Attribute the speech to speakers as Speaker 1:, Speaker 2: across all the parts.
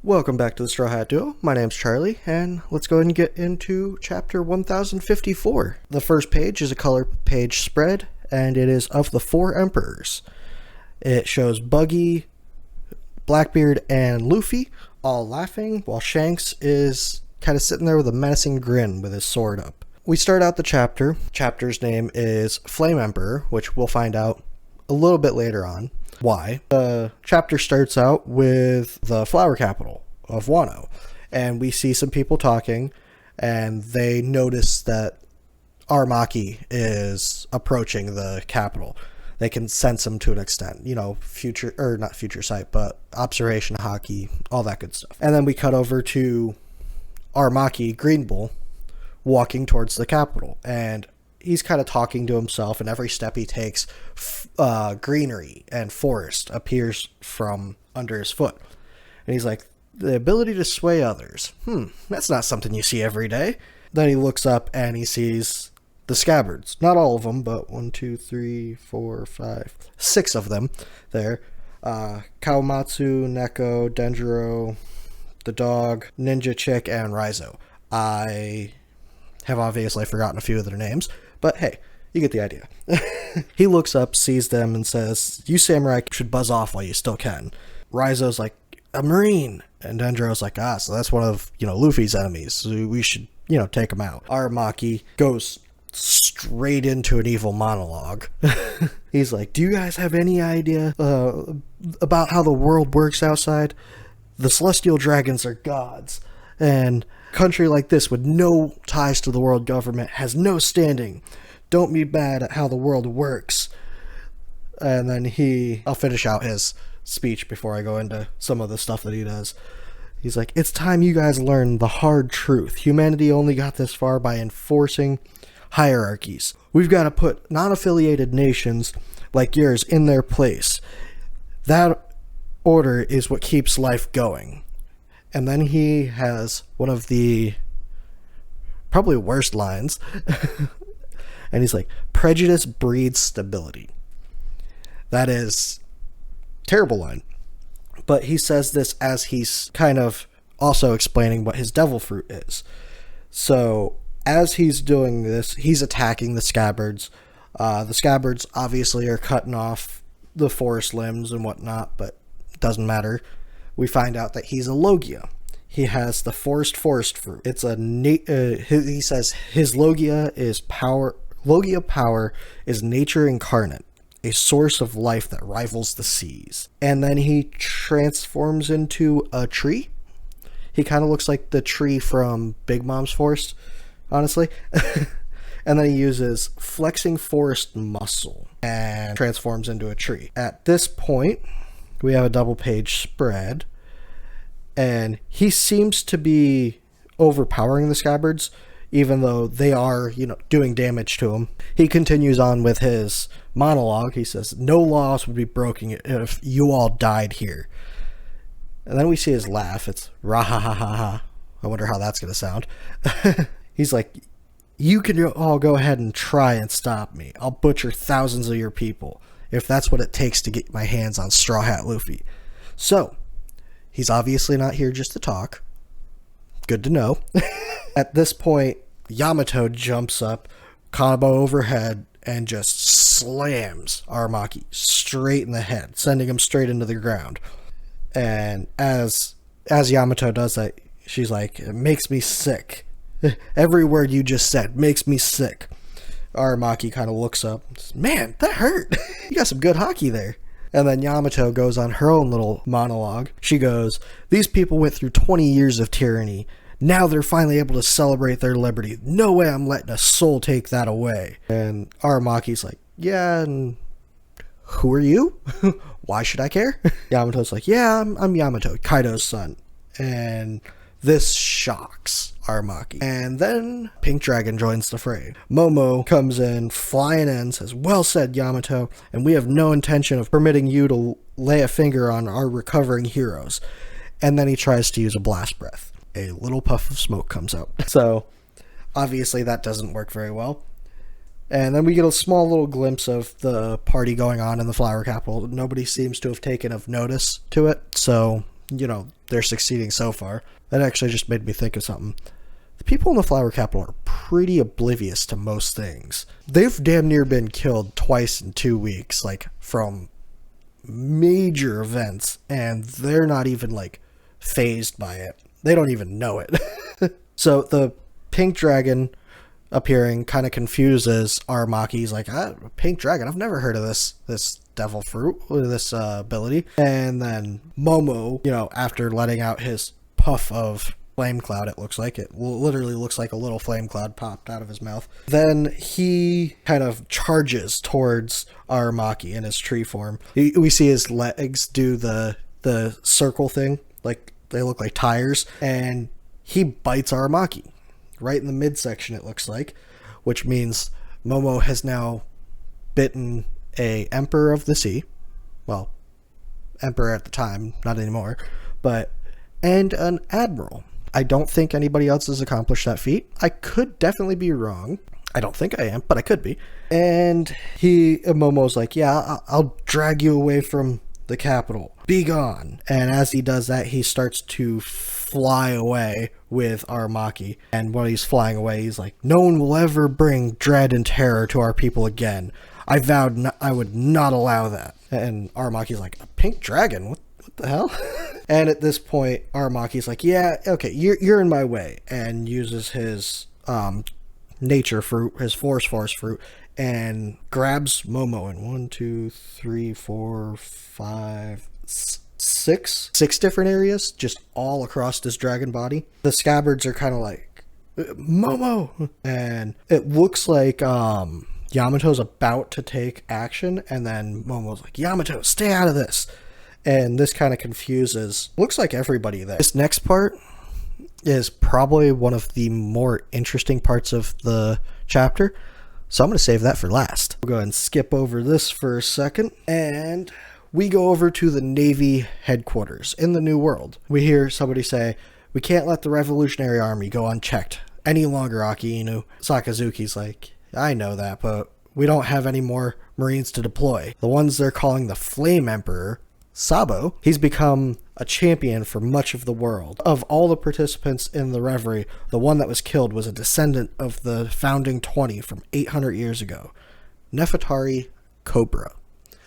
Speaker 1: Welcome back to the Straw Hat Duo. My name's Charlie, and let's go ahead and get into chapter 1054. The first page is a color page spread, and it is of the four emperors. It shows Buggy, Blackbeard, and Luffy all laughing, while Shanks is kind of sitting there with a menacing grin with his sword up. We start out the chapter. Chapter's name is Flame Emperor, which we'll find out a little bit later on why. The chapter starts out with the flower capital of Wano, and we see some people talking, and they notice that Aramaki is approaching the capital. They can sense him to an extent, not future sight, but observation, hockey, all that good stuff. And then we cut over to Aramaki, Green Bull, walking towards the capital, and he's kind of talking to himself, and every step he takes, greenery and forest appears from under his foot. And he's like, the ability to sway others. That's not something you see every day. Then he looks up and he sees the scabbards. Not all of them, but 1, 2, 3, 4, 5, 6 of them there. Kawamatsu, Neko, Denjiro, the dog, Ninja Chick, and Raizo. I have obviously forgotten a few of their names, but hey, you get the idea. He looks up, sees them, and says, you samurai should buzz off while you still can. Raizo's like, a marine. And Denjiro's like, so that's one of, Luffy's enemies. So we should, take him out. Aramaki goes straight into an evil monologue. He's like, do you guys have any idea about how the world works outside? The celestial dragons are gods. And a country like this with no ties to the world government has no standing. Don't be bad at how the world works. And then I'll finish out his speech before I go into some of the stuff that he does. He's like, it's time you guys learn the hard truth. Humanity only got this far by enforcing hierarchies. We've got to put non-affiliated nations like yours in their place. That order is what keeps life going. And then he has one of the probably worst lines. And he's like, prejudice breeds stability. That is a terrible line. But he says this as he's kind of also explaining what his devil fruit is. So as he's doing this, he's attacking the scabbards. The scabbards obviously are cutting off the forest limbs and whatnot, but it doesn't matter. We find out that he's a Logia. He has the forest fruit. It's he says his Logia is power. Logia power is nature incarnate, a source of life that rivals the seas. And then he transforms into a tree. He kind of looks like the tree from Big Mom's Forest, honestly. And then he uses flexing forest muscle and transforms into a tree. At this point, we have a double page spread, and he seems to be overpowering the scabbards, even though they are, doing damage to him. He continues on with his monologue. He says, no laws would be broken if you all died here. And then we see his laugh. It's rah-ha-ha-ha-ha. I wonder how that's going to sound. He's like, you can all go ahead and try and stop me. I'll butcher thousands of your people if that's what it takes to get my hands on Straw Hat Luffy. So, he's obviously not here just to talk. Good to know. At this point, Yamato jumps up, combo overhead, and just slams Aramaki straight in the head, sending him straight into the ground. And as Yamato does that, she's like, it makes me sick. Every word you just said makes me sick. Aramaki kind of looks up, says, man, that hurt. You got some good hockey there. And then Yamato goes on her own little monologue. She goes, these people went through 20 years of tyranny. Now they're finally able to celebrate their liberty. No way I'm letting a soul take that away. And Aramaki's like, yeah, and who are you? Why should I care? Yamato's like, yeah, I'm Yamato, Kaido's son. And this shocks Aramaki. And then Pink Dragon joins the fray. Momo comes in, flying in, says, well said, Yamato, and we have no intention of permitting you to lay a finger on our recovering heroes. And then he tries to use a blast breath. A little puff of smoke comes out. So, obviously that doesn't work very well. And then we get a small little glimpse of the party going on in the flower capital. Nobody seems to have taken notice to it, so they're succeeding so far. That actually just made me think of something. The people in the Flower Capital are pretty oblivious to most things. They've damn near been killed twice in 2 weeks, like from major events, and they're not even like phased by it. They don't even know it. So the pink dragon appearing kind of confuses Aramaki. He's like, pink dragon, I've never heard of this devil fruit, or this ability. And then Momo, after letting out his puff of flame cloud, it literally looks like a little flame cloud popped out of his mouth. Then he kind of charges towards Aramaki in his tree form. We see his legs do the circle thing, like they look like tires, and he bites Aramaki right in the midsection, it looks like, which means Momo has now bitten a Emperor of the Sea. Well, Emperor at the time, not anymore, and an Admiral. I don't think anybody else has accomplished that feat. I could definitely be wrong. I don't think I am, but I could be. And Momo's like, yeah, I'll drag you away from the capital. Be gone. And as he does that, he starts to fly away with Aramaki. And when he's flying away, he's like, no one will ever bring dread and terror to our people again. I vowed I would not allow that. And Aramaki's like, a pink dragon? What the hell? And at this point, Aramaki's like, yeah, okay, you're in my way, and uses his nature fruit, his force fruit, and grabs Momo in 1, 2, 3, 4, 5, 6 different areas, just all across this dragon body. The scabbards are kind of like, Momo! And it looks like Yamato's about to take action, and then Momo's like, Yamato, stay out of this! And this kind of confuses, looks like everybody there. This next part is probably one of the more interesting parts of the chapter, so I'm going to save that for last. We'll go ahead and skip over this for a second, and we go over to the Navy headquarters in the New World. We hear somebody say, we can't let the Revolutionary Army go unchecked any longer, Aki Inu. Sakazuki's like, I know that, but we don't have any more Marines to deploy. The ones they're calling the Flame Emperor, Sabo, he's become a champion for much of the world. Of all the participants in the reverie, the one that was killed was a descendant of the founding 20 from 800 years ago, Nefertari Cobra.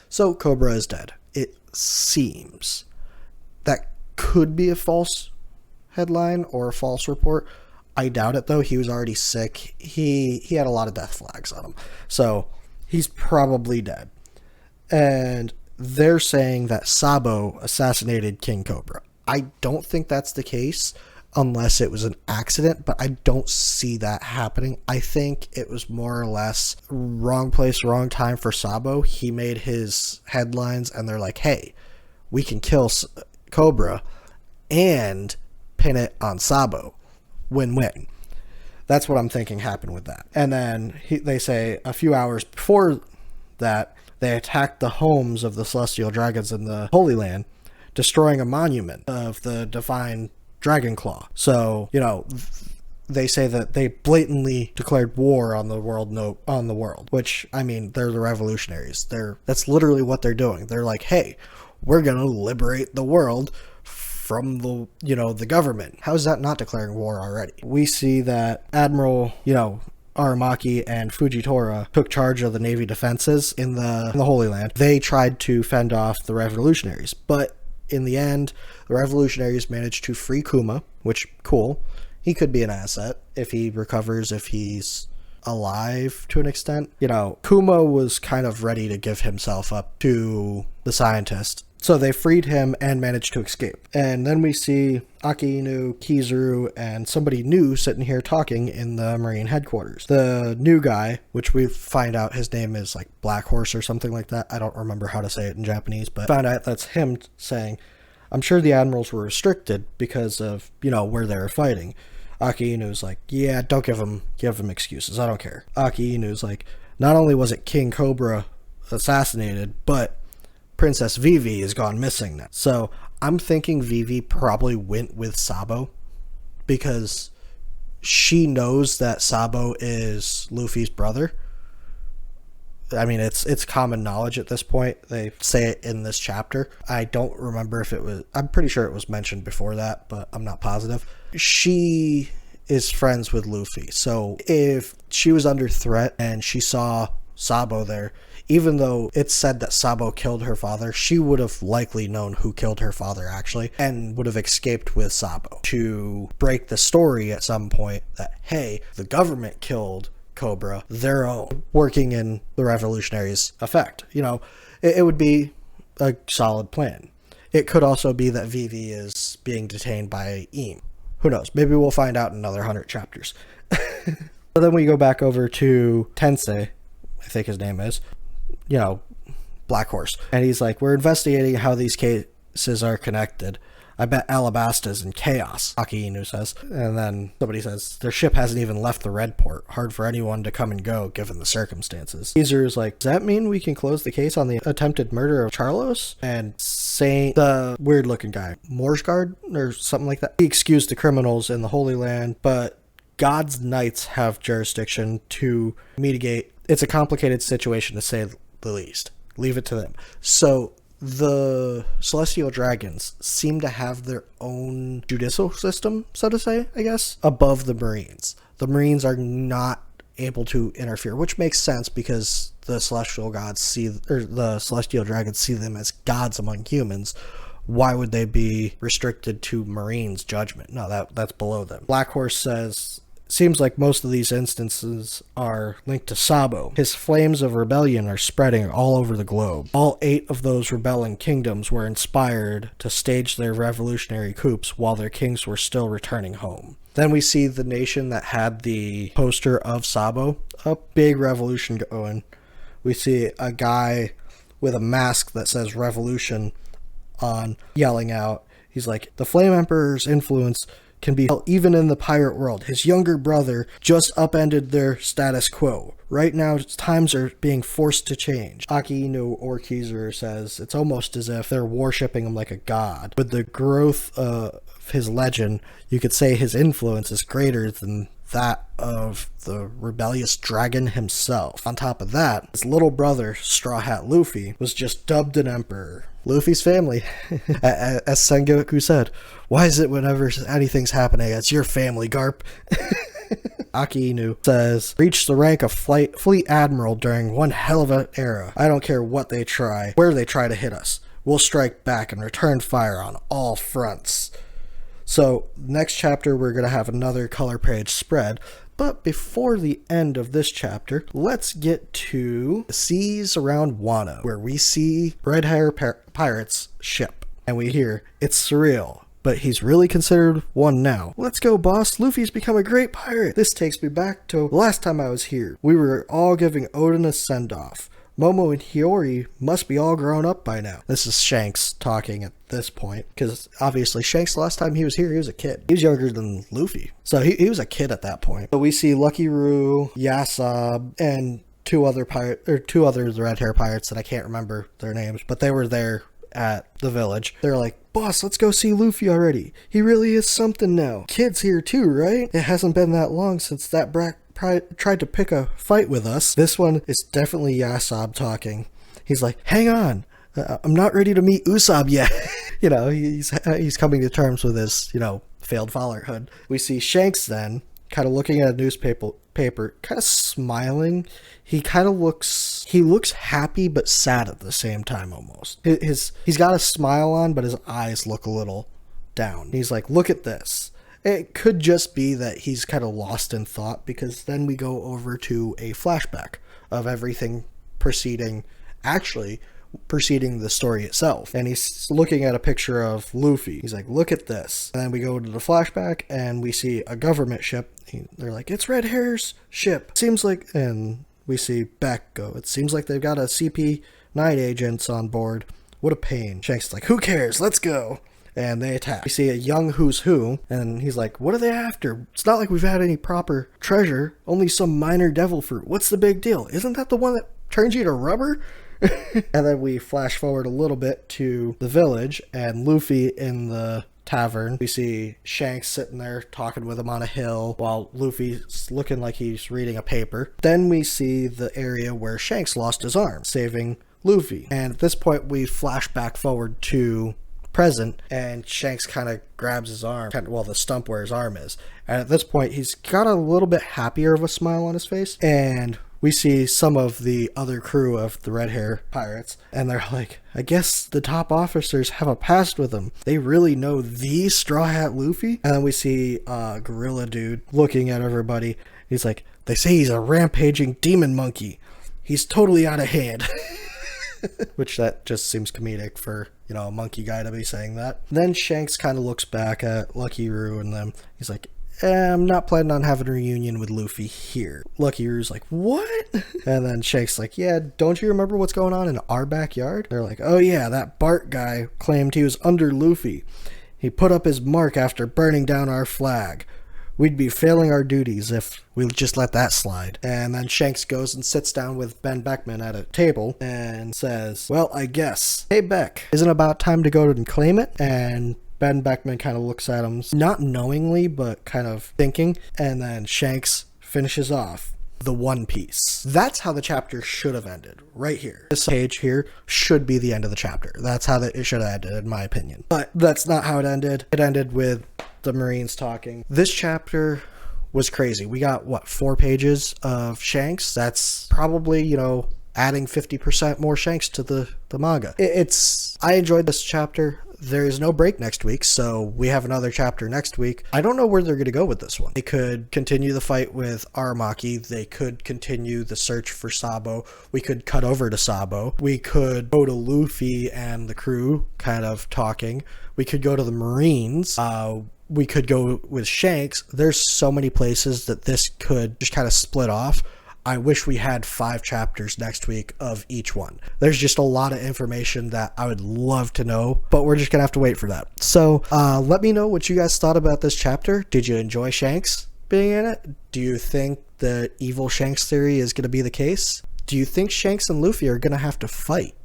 Speaker 1: So Cobra is dead. It seems. That could be a false headline or a false report. I doubt it, though. He was already sick. He had a lot of death flags on him. So he's probably dead. And they're saying that Sabo assassinated King Cobra. I don't think that's the case unless it was an accident, but I don't see that happening. I think it was more or less wrong place, wrong time for Sabo. He made his headlines and they're like, hey, we can kill Cobra and pin it on Sabo. Win-win. That's what I'm thinking happened with that. And then they say a few hours before that, they attacked the homes of the celestial dragons in the Holy Land, destroying a monument of the divine dragon claw. So, they say that they blatantly declared war on the world, which, I mean, they're the revolutionaries. That's literally what they're doing. They're like, hey, we're going to liberate the world from the government. How is that not declaring war already? We see that Admiral, Aramaki and Fujitora took charge of the Navy defenses in the Holy Land. They tried to fend off the revolutionaries, but in the end, the revolutionaries managed to free Kuma, which, cool. He could be an asset if he recovers, if he's alive to an extent. Kuma was kind of ready to give himself up to the scientist. So they freed him and managed to escape. And then we see Aki Inu, Kizuru, and somebody new sitting here talking in the Marine headquarters. The new guy, which we find out his name is like Black Horse or something like that. I don't remember how to say it in Japanese, but found out that's him saying, I'm sure the admirals were restricted because of, where they were fighting. Aki Inu's like, yeah, don't give him excuses. I don't care. Aki Inu's like, not only was it King Cobra assassinated, but Princess Vivi is gone missing now. So I'm thinking Vivi probably went with Sabo because she knows that Sabo is Luffy's brother. I mean, it's common knowledge at this point. They say it in this chapter. I don't remember if it was, I'm pretty sure it was mentioned before that, but I'm not positive. She is friends with Luffy. So if she was under threat and she saw Sabo there, even though it's said that Sabo killed her father, she would have likely known who killed her father actually, and would have escaped with Sabo to break the story at some point that, hey, the government killed Cobra, they're all working in the revolutionaries' effect. You know, it would be a solid plan. It could also be that Vivi is being detained by Eam. Who knows? Maybe we'll find out in another 100 chapters. But then we go back over to Tensei, I think his name is, you know, Black Horse. And he's like, we're investigating how these cases are connected. I bet Alabasta's in chaos, Aki Inu says. And then somebody says, their ship hasn't even left the red port. Hard for anyone to come and go, given the circumstances. Caesar is like, does that mean we can close the case on the attempted murder of Charlos? And Saint, the weird-looking guy, Morsgard, or something like that, he excused the criminals in the Holy Land, but God's knights have jurisdiction to mitigate. It's a complicated situation, to say the least. Leave it to them. So the celestial dragons seem to have their own judicial system, so to say, I guess, above the Marines. The Marines are not able to interfere, which makes sense because the celestial gods the celestial dragons see them as gods among humans. Why would they be restricted to Marines' judgment? No, that's below them. Black Horse says, seems like most of these instances are linked to Sabo. His flames of rebellion are spreading all over the globe. All 8 of those rebelling kingdoms were inspired to stage their revolutionary coups while their kings were still returning home. Then we see the nation that had the poster of Sabo, a big revolution going. We see a guy with a mask that says revolution on, yelling out. He's like, the Flame Emperor's influence can be felt even in the pirate world. His younger brother just upended their status quo. Right now, times are being forced to change. Aki Inu Orkizer says, it's almost as if they're worshipping him like a god. With the growth of his legend, you could say his influence is greater than that of the rebellious dragon himself. On top of that, his little brother, Straw Hat Luffy, was just dubbed an emperor. Luffy's family. As Sengoku said, why is it whenever anything's happening, it's your family, Garp? Aki Inu says, reached the rank of fleet admiral during one hell of an era. I don't care what they try, where they try to hit us. We'll strike back and return fire on all fronts. So, next chapter we're going to have another color page spread, but before the end of this chapter, let's get to the seas around Wano, where we see Red Hair Pirate's ship, and we hear, it's surreal, but he's really considered one now. Let's go, boss, Luffy's become a great pirate. This takes me back to the last time I was here. We were all giving Odin a send-off. Momo and Hiyori must be all grown up by now. This is Shanks talking at this point, because obviously Shanks, last time he was here, he was a kid. He was younger than Luffy. So he was a kid at that point. So we see Lucky Roo, Yasab, and two other red hair pirates that I can't remember their names, but they were there at the village. They're like, boss, let's go see Luffy already. He really is something now. Kid's here too, right? It hasn't been that long since that brat tried to pick a fight with us. This one is definitely Yasab talking. He's like, hang on, I'm not ready to meet Usopp yet. You know, he's coming to terms with his, failed fatherhood. We see Shanks then, kind of looking at a newspaper, kind of smiling. He looks happy but sad at the same time almost. He's got a smile on, but his eyes look a little down. He's like, look at this. It could just be that he's kind of lost in thought, because then we go over to a flashback of everything preceding the story itself. And he's looking at a picture of Luffy. He's like, look at this. And then we go to the flashback and we see a government ship. They're like, it's Red Hair's ship. Seems like, and we see Beck go, it seems like they've got a CP9 agents on board. What a pain. Shanks is like, who cares? Let's go. And they attack. We see a young who's who, and he's like, what are they after? It's not like we've had any proper treasure, only some minor devil fruit. What's the big deal? Isn't that the one that turns you to rubber? And then we flash forward a little bit to the village, and Luffy in the tavern. We see Shanks sitting there talking with him on a hill while Luffy's looking like he's reading a paper. Then we see the area where Shanks lost his arm, saving Luffy. And at this point, we flash back forward to present, and Shanks kind of grabs his arm, the stump where his arm is. And at this point, he's got a little bit happier of a smile on his face. And we see some of the other crew of the red hair pirates, and they're like, I guess the top officers have a past with him. They really know the Straw Hat Luffy? And then we see Gorilla Dude looking at everybody. He's like, they say he's a rampaging demon monkey. He's totally out of hand. Which that just seems comedic for, a monkey guy to be saying that. Then Shanks kind of looks back at Lucky Roo and them. He's like, I'm not planning on having a reunion with Luffy here. Lucky Roo's like, what? And then Shanks like, yeah, don't you remember what's going on in our backyard? They're like, oh yeah, that Bart guy claimed he was under Luffy. He put up his mark after burning down our flag. We'd be failing our duties if we just let that slide. And then Shanks goes and sits down with Ben Beckman at a table and says, well, I guess. Hey, Beck, isn't it about time to go and claim it? And Ben Beckman kind of looks at him, not knowingly, but kind of thinking. And then Shanks finishes off the One Piece. That's how the chapter should have ended, right here. This page here should be the end of the chapter. That's how it should have ended, in my opinion. But that's not how it ended. It ended with the Marines talking. This chapter was crazy. We got, 4 pages of Shanks? That's probably, adding 50% more Shanks to the manga. I enjoyed this chapter. There is no break next week, so we have another chapter next week. I don't know where they're going to go with this one. They could continue the fight with Aramaki. They could continue the search for Sabo. We could cut over to Sabo. We could go to Luffy and the crew kind of talking. We could go to the Marines. We could go with Shanks. There's so many places that this could just kind of split off. I wish we had 5 chapters next week of each one. There's just a lot of information that I would love to know, but we're just going to have to wait for that. So let me know what you guys thought about this chapter. Did you enjoy Shanks being in it? Do you think the evil Shanks theory is going to be the case? Do you think Shanks and Luffy are going to have to fight?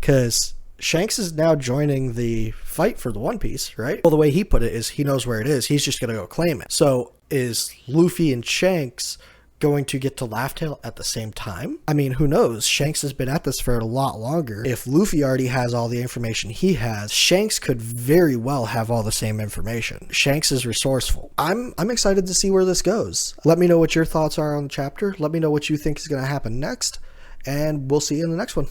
Speaker 1: Because Shanks is now joining the fight for the One Piece, right? Well, the way he put it is he knows where it is. He's just going to go claim it. So is Luffy and Shanks going to get to Laugh Tale at the same time? I mean, who knows? Shanks has been at this for a lot longer. If Luffy already has all the information he has, Shanks could very well have all the same information. Shanks is resourceful. I'm excited to see where this goes. Let me know what your thoughts are on the chapter. Let me know what you think is going to happen next, and we'll see you in the next one.